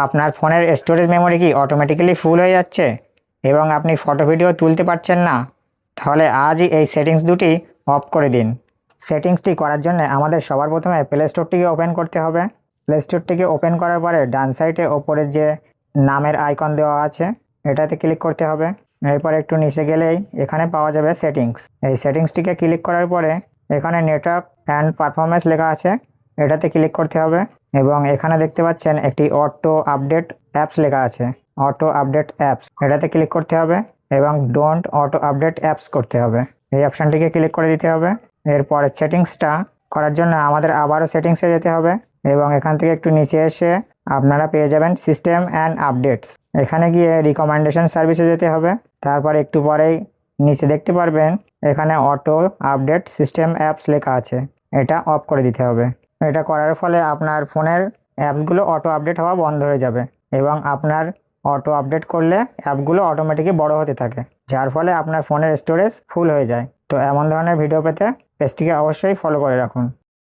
আপনার ফোনের storage memory কি অটোমেটিক্যালি ফুল হয়ে যাচ্ছে এবং আপনি ফটো ভিডিও তুলতে পারছেন না? তাহলে আজই এই সেটিংস দুটি অফ করে দিন। সেটিংসটি করার জন্য আমাদের সবার প্রথমে প্লে স্টোরটিকে ওপেন করতে হবে। প্লে স্টোরটিকে ওপেন করার পরে ডান সাইডে ওপরে যে নামের আইকন দেওয়া আছে এটাতে ক্লিক করতে হবে। এরপর একটু নিচে গেলেই এখানে পাওয়া যাবে সেটিংস। এই সেটিংসটিকে ক্লিক করার পরে এখানে নেটওয়ার্ক অ্যান্ড পারফরমেন্স লেখা আছে, এটাতে ক্লিক করতে হবে এবং এখানে দেখতে পাচ্ছেন একটি অটো আপডেট অ্যাপস লেখা আছে, অটো আপডেট অ্যাপস, এটাতে ক্লিক করতে হবে এবং ডোন্ট অটো আপডেট অ্যাপস করতে হবে। এই অপশানটিকে ক্লিক করে দিতে হবে। এরপরে সেটিংসটা করার জন্য আমাদের আবারও সেটিংসে যেতে হবে এবং এখান থেকে একটু নিচে এসে আপনারা পেয়ে যাবেন সিস্টেম অ্যান্ড আপডেটস। এখানে গিয়ে রিকমেন্ডেশন সার্ভিসে যেতে হবে। তারপর একটু পরেই নিচে দেখতে পারবেন এখানে অটো আপডেট সিস্টেম অ্যাপস লেখা আছে, এটা অফ করে দিতে হবে। এটা করার ফলে আপনার ফোনের অ্যাপসগুলো অটো আপডেট হওয়া বন্ধ হয়ে যাবে এবং আপনার অটো আপডেট করলে অ্যাপগুলো অটোমেটিকই বড় হতে থাকে, যার ফলে আপনার ফোনের স্টোরেজ ফুল হয়ে যায়। তো এমন ধরনের ভিডিও পেতে পেজটিকে অবশ্যই ফলো করে রাখুন।